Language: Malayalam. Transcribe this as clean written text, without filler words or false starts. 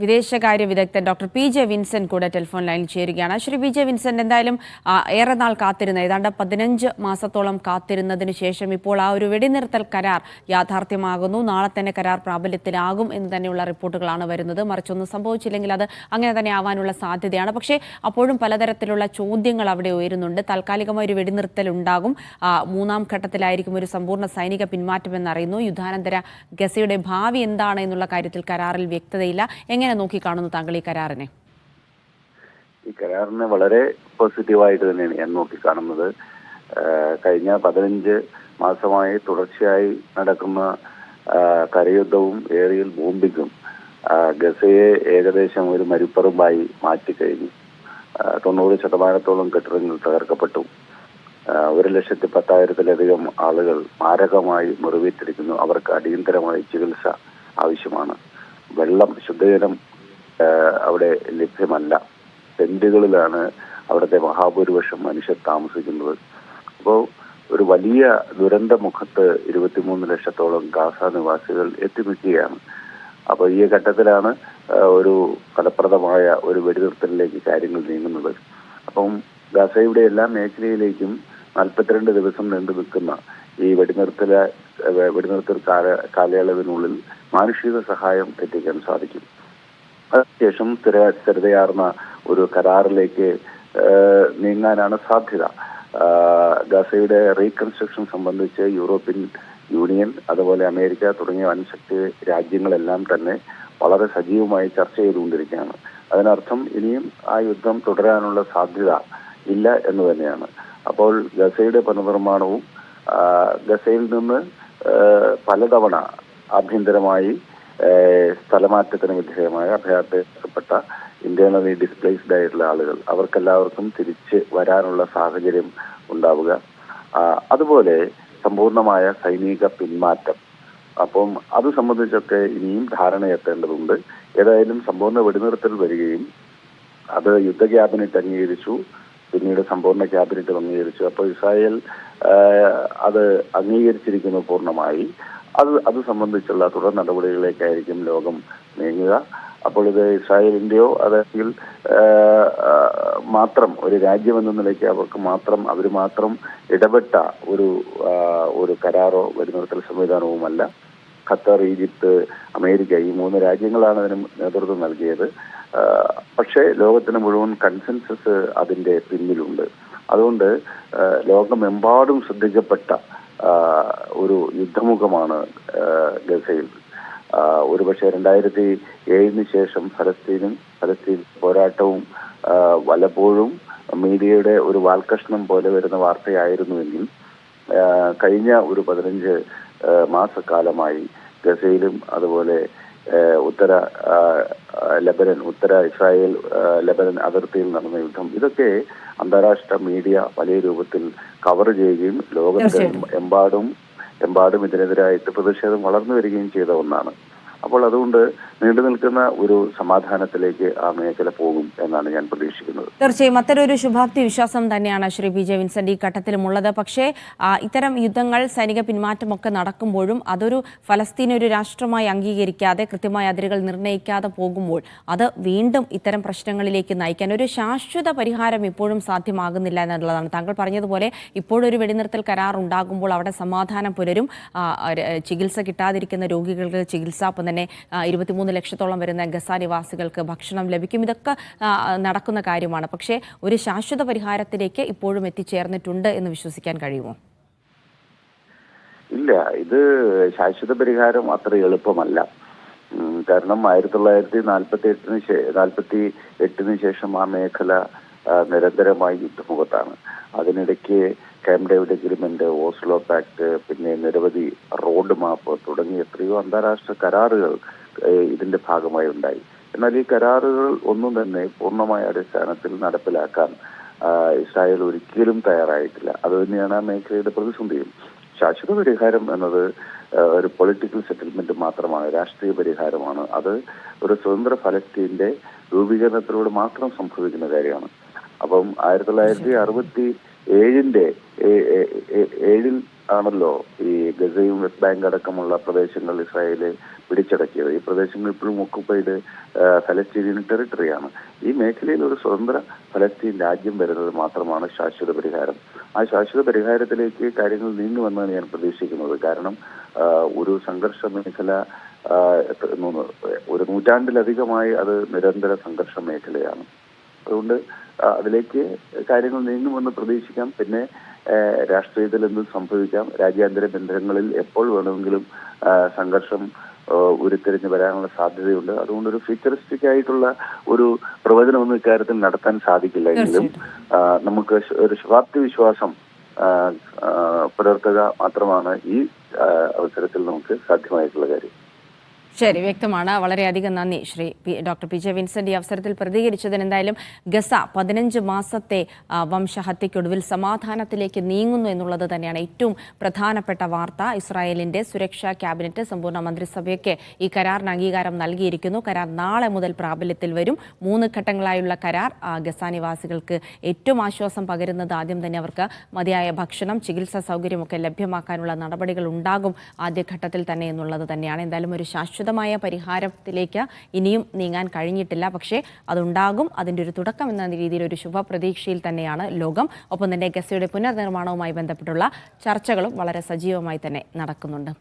വിദേശകാര്യ വിദഗ്ധൻ ഡോക്ടർ പി ജെ വിൻസെന്റ് കൂടെ ടെലിഫോൺ ലൈനിൽ ചേരുകയാണ്. ശ്രീ പി ജെ വിൻസെന്റ്, എന്തായാലും ഏറെ നാൾ കാത്തിരുന്ന ഏതാണ്ട് 15 മാസത്തോളം കാത്തിരുന്നതിന് ശേഷം ഇപ്പോൾ ആ ഒരു വെടിനിർത്തൽ കരാർ യാഥാർത്ഥ്യമാകുന്നു. നാളെ തന്നെ കരാർ പ്രാബല്യത്തിലാകും എന്ന് തന്നെയുള്ള റിപ്പോർട്ടുകളാണ് വരുന്നത്. മറിച്ചൊന്നും സംഭവിച്ചില്ലെങ്കിൽ അത് അങ്ങനെ തന്നെ ആവാനുള്ള സാധ്യതയാണ്. പക്ഷേ അപ്പോഴും പലതരത്തിലുള്ള ചോദ്യങ്ങൾ അവിടെ ഉയരുന്നുണ്ട്. താൽക്കാലികമായ ഒരു വെടിനിർത്തൽ ഉണ്ടാകും, മൂന്നാം ഘട്ടത്തിലായിരിക്കും ഒരു സമ്പൂർണ്ണ സൈനിക പിന്മാറ്റമെന്നറിയുന്നു. യുദ്ധാനന്തര ഗസയുടെ ഭാവി എന്താണ് എന്നുള്ള കാര്യത്തിൽ കരാറിൽ വ്യക്തതയില്ല. എങ്ങനെ നോക്കിക്കാണുന്നു താങ്കൾ ഈ കരാറിനെ? ഈ കരാറിനെ വളരെ പോസിറ്റീവായിട്ട് തന്നെയാണ് ഞാൻ നോക്കിക്കാണുന്നത്. കഴിഞ്ഞ 15 മാസമായി തുടർച്ചയായി നടക്കുന്ന കരയുദ്ധവും ഏറിയൽ ബോംബിങ്ങും ഗസയെ ഏകദേശം ഒരു മരുപ്പറമ്പായി മാറ്റിക്കഴിഞ്ഞു. 90% കെട്ടിടങ്ങൾ തകർക്കപ്പെട്ടു. 1,10,000-ലധികം ആളുകൾ മാരകമായി മുറിവേറ്റിരിക്കുന്നു. അവർക്ക് അടിയന്തരമായി ചികിത്സ ആവശ്യമാണ്. വെള്ളം, ശുദ്ധജലം അവിടെ ലഭ്യമല്ല. ടെന്റുകളിലാണ് അവിടുത്തെ മഹാഭൂരിപക്ഷം മനുഷ്യർ താമസിക്കുന്നത്. അപ്പോൾ ഒരു വലിയ ദുരന്ത മുഖത്ത് 23 ലക്ഷത്തോളം ഗാസ നിവാസികൾ എത്തിനിൽക്കുകയാണ്. അപ്പോൾ ഈ ഘട്ടത്തിലാണ് ഒരു ഫലപ്രദമായ ഒരു വെടിനിർത്തലിലേക്ക് കാര്യങ്ങൾ നീങ്ങുന്നത്. അപ്പം ഗാസയുടെ എല്ലാ മേഖലയിലേക്കും 42 ദിവസം നീണ്ടു നിൽക്കുന്ന ഈ വെടിനിർത്തൽ കാലയളവിനുള്ളിൽ മാനുഷിക സഹായം എത്തിക്കാൻ സാധിക്കും. അതിനുശേഷം സ്ഥിരതയാർന്ന ഒരു കരാറിലേക്ക് നീങ്ങാനാണ് സാധ്യത. ഗസയുടെ റീകൺസ്ട്രക്ഷൻ സംബന്ധിച്ച് യൂറോപ്യൻ യൂണിയൻ, അതുപോലെ അമേരിക്ക തുടങ്ങിയ വൻശക്തി രാജ്യങ്ങളെല്ലാം തന്നെ വളരെ സജീവമായി ചർച്ച ചെയ്തുകൊണ്ടിരിക്കുകയാണ്. അതിനർത്ഥം ഇനിയും ആ യുദ്ധം തുടരാനുള്ള സാധ്യത ഇല്ല എന്ന് തന്നെയാണ്. അപ്പോൾ ഗസയുടെ പുനർനിർമ്മാണവും ഗസയിൽ നിന്ന് പലതവണ ആഭ്യന്തരമായി സ്ഥലമാറ്റത്തിന് വിധേയമായ അഭയാർത്ഥിക്കപ്പെട്ട ഇന്റേണലി ഡിസ്പ്ലേസ്ഡ് ആയിട്ടുള്ള ആളുകൾ, അവർക്കെല്ലാവർക്കും തിരിച്ച് വരാനുള്ള സാഹചര്യം ഉണ്ടാവുക, അതുപോലെ സമ്പൂർണമായ സൈനിക പിന്മാറ്റം. അപ്പം അത് സംബന്ധിച്ചൊക്കെ ഇനിയും ധാരണയെത്തേണ്ടതുണ്ട്. ഏതായാലും സമ്പൂർണ്ണ വെടിനിർത്തൽ വരികയും അത് യുദ്ധ ക്യാബിനറ്റ് അംഗീകരിച്ചു, പിന്നീട് സമ്പൂർണ്ണ ക്യാബിനറ്റ് അംഗീകരിച്ചു. അപ്പോൾ ഇസ്രായേൽ അത് അംഗീകരിച്ചിരിക്കുന്നു പൂർണ്ണമായി. അത് സംബന്ധിച്ചുള്ള തുടർ നടപടികളിലേക്കായിരിക്കും ലോകം നീങ്ങുക. അപ്പോൾ ഇത് ഇസ്രായേലിന്റെയോ അല്ലെങ്കിൽ മാത്രം ഒരു രാജ്യമെന്ന നിലയ്ക്ക് അവർ മാത്രം ഇടപെട്ട ഒരു കരാറോ വെടിനിർത്തൽ സംവിധാനവുമല്ല. ഖത്തർ, ഈജിപ്ത്, അമേരിക്ക, ഈ 3 രാജ്യങ്ങളാണ് അതിന് നേതൃത്വം നൽകിയത്. പക്ഷേ ലോകത്തിന് മുഴുവൻ കൺസെൻസസ് അതിന്റെ പിന്നിലുണ്ട്. അതുകൊണ്ട് ലോകമെമ്പാടും ശ്രദ്ധിക്കപ്പെട്ട ഒരു യുദ്ധമുഖമാണ് ഗസയിൽ. ഒരുപക്ഷെ 2007 ശേഷം ഫലസ്തീൻ പോരാട്ടവും പലപ്പോഴും മീഡിയയുടെ ഒരു വാൽകഷ്ണം പോലെ വരുന്ന വാർത്തയായിരുന്നുവെങ്കിൽ കഴിഞ്ഞ ഒരു 15 മാസക്കാലമായി ഗസയിലും അതുപോലെ ഉത്തര ഇസ്രായേൽ ലെബനൻ അതിർത്തിയിൽ നടന്ന യുദ്ധം, ഇതൊക്കെ അന്താരാഷ്ട്ര മീഡിയ വലിയ രൂപത്തിൽ കവർ ചെയ്യുകയും എമ്പാടും ഇതിനെതിരായിട്ട് പ്രതിഷേധം വളർന്നു വരികയും ചെയ്ത ഒന്നാണ്. അപ്പോൾ അതുകൊണ്ട് നീണ്ടു നിൽക്കുന്ന ഒരു സമാധാനത്തിലേക്ക് ആ മേഖല പോകും എന്നാണ് ഞാൻ പ്രതീക്ഷിക്കുന്നത്. തീർച്ചയായും അത്തരമൊരു ശുഭാപ്തി വിശ്വാസം തന്നെയാണ് ശ്രീ പി ജെ വിൻസെന്റ് ഈ ഘട്ടത്തിലുമുള്ളത്. പക്ഷേ ഇത്തരം യുദ്ധങ്ങൾ, സൈനിക പിന്മാറ്റമൊക്കെ നടക്കുമ്പോഴും അതൊരു ഫലസ്തീൻ ഒരു രാഷ്ട്രമായി അംഗീകരിക്കാതെ, കൃത്യമായ അതിരുകൾ നിർണ്ണയിക്കാതെ പോകുമ്പോൾ അത് വീണ്ടും ഇത്തരം പ്രശ്നങ്ങളിലേക്ക് നയിക്കാൻ ഒരു ശാശ്വത പരിഹാരം ഇപ്പോഴും സാധ്യമാകുന്നില്ല എന്നുള്ളതാണ്. താങ്കൾ പറഞ്ഞതുപോലെ ഇപ്പോഴൊരു വെടിനിർത്തൽ കരാർ ഉണ്ടാകുമ്പോൾ അവിടെ സമാധാനം പുലരും, ചികിത്സ കിട്ടാതിരിക്കുന്ന രോഗികൾക്ക് ചികിത്സ, ഒപ്പം തന്നെ 23 ലക്ഷത്തോളം വരുന്ന ഗസ നിവാസികൾക്ക് ഭക്ഷണം ലഭിക്കും. ഇതൊക്കെ നടക്കുന്ന കാര്യമാണ്. പക്ഷേ ഒരു ശാശ്വത പരിഹാരത്തിലേക്ക് ഇപ്പോഴും എത്തിച്ചേർന്നിട്ടുണ്ട് എന്ന് വിശ്വസിക്കാൻ കഴിയുമോ? ഇല്ല, ഇത് ശാശ്വത പരിഹാരം അത്ര എളുപ്പമല്ല. കാരണം 1948 ശേഷം ആ മേഖല നിരന്തരമായി യുദ്ധമുഖത്താണ്. അതിനിടയ്ക്ക് Camp David agreement, Oslo pact, പിന്നെ നിരവധി റോഡ് മാപ്പ് തുടങ്ങിയ എത്രയോ അന്താരാഷ്ട്ര കരാറുകൾ ഇതിന്റെ ഭാഗമായി ഉണ്ടായി. എന്നാൽ ഈ കരാറുകൾ ഒന്നും തന്നെ പൂർണ്ണമായ അടിസ്ഥാനത്തിൽ നടപ്പിലാക്കാൻ ഇസ്രായേൽ ഒരിക്കലും തയ്യാറായിട്ടില്ല. അത് തന്നെയാണ് ആ മേഖലയുടെ പ്രതിസന്ധിയും. ശാശ്വത പരിഹാരം എന്നത് ഒരു പൊളിറ്റിക്കൽ സെറ്റിൽമെന്റ് മാത്രമാണ്, രാഷ്ട്രീയ പരിഹാരമാണ്. അത് ഒരു സ്വതന്ത്ര ഫലസ്തീന്റെ രൂപീകരണത്തിലൂടെ മാത്രം സംഭവിക്കുന്ന കാര്യമാണ്. അപ്പം 1967 ആണല്ലോ ഈ ഗസയും വെസ്റ്റ് ബാങ്ക് അടക്കമുള്ള പ്രദേശങ്ങൾ ഇസ്രായേല് പിടിച്ചടക്കിയത്. ഈ പ്രദേശങ്ങൾ ഇപ്പോഴും ഒക്കുപ്പൈഡ് ഫലസ്തീനിയൻ ടെറിട്ടറിയാണ്. ഈ മേഖലയിൽ ഒരു സ്വതന്ത്ര ഫലസ്തീൻ രാജ്യം വരുന്നത് മാത്രമാണ് ശാശ്വത പരിഹാരം. ആ ശാശ്വത പരിഹാരത്തിലേക്ക് കാര്യങ്ങൾ നീങ്ങുമെന്നാണ് ഞാൻ പ്രതീക്ഷിക്കുന്നത്. കാരണം ഒരു സംഘർഷ മേഖല ഒരു നൂറ്റാണ്ടിലധികമായി അത് നിരന്തര സംഘർഷ മേഖലയാണ്. അതുകൊണ്ട് അതിലേക്ക് കാര്യങ്ങൾ നീങ്ങുമെന്ന് പ്രതീക്ഷിക്കാം. പിന്നെ രാഷ്ട്രീയത്തിൽ എന്തും സംഭവിക്കാം. രാജ്യാന്തര ബന്ധങ്ങളിൽ എപ്പോൾ വേണമെങ്കിലും സംഘർഷം ഉരുത്തിരിഞ്ഞ് വരാനുള്ള സാധ്യതയുണ്ട്. അതുകൊണ്ട് ഒരു ഫ്യൂച്ചറിസ്റ്റിക് ആയിട്ടുള്ള ഒരു പ്രവചനമൊന്നും ഇക്കാര്യത്തിൽ നടത്താൻ സാധിക്കില്ല. എങ്കിലും നമുക്ക് ഒരു ശുഭാപ്തി വിശ്വാസം പുലർത്തുക മാത്രമാണ് ഈ അവസരത്തിൽ നമുക്ക് സാധ്യമായിട്ടുള്ള കാര്യം. ശരി, വ്യക്തമാണ്. വളരെയധികം നന്ദി ഡോക്ടർ പി ജെ വിൻസെന്റ് ഈ അവസരത്തിൽ പ്രതികരിച്ചതിന്. എന്തായാലും ഗസ 15 മാസത്തെ വംശഹത്യക്കൊടുവിൽ സമാധാനത്തിലേക്ക് നീങ്ങുന്നു എന്നുള്ളത് തന്നെയാണ് ഏറ്റവും പ്രധാനപ്പെട്ട വാർത്ത. ഇസ്രായേലിന്റെ സുരക്ഷാ ക്യാബിനറ്റ് സമ്പൂർണ്ണ മന്ത്രിസഭയൊക്കെ ഈ കരാറിന് അംഗീകാരം നൽകിയിരിക്കുന്നു. കരാർ നാളെ മുതൽ പ്രാബല്യത്തിൽ വരും. 3 ഘട്ടങ്ങളായുള്ള കരാർ ഗസ നിവാസികൾക്ക് ഏറ്റവും ആശ്വാസം പകരുന്നത് ആദ്യം തന്നെ അവർക്ക് മതിയായ ഭക്ഷണം, ചികിത്സാ സൗകര്യമൊക്കെ ലഭ്യമാക്കാനുള്ള നടപടികൾ ഉണ്ടാകും ആദ്യഘട്ടത്തിൽ തന്നെ എന്നുള്ളത് തന്നെയാണ്. എന്തായാലും ഒരു ശാശ്വതമായ പരിഹാരത്തിലേക്ക് ഇനിയും നീങ്ങാൻ കഴിഞ്ഞിട്ടില്ല. പക്ഷേ അതുണ്ടാകും. അതിൻ്റെ ഒരു തുടക്കം എന്ന രീതിയിൽ ഒരു ശുഭപ്രതീക്ഷയിൽ തന്നെയാണ് ലോകം. ഒപ്പം തന്നെ ഗസയുടെ പുനർനിർമ്മാണവുമായി ബന്ധപ്പെട്ടുള്ള ചർച്ചകളും വളരെ സജീവമായി തന്നെ നടക്കുന്നുണ്ട്.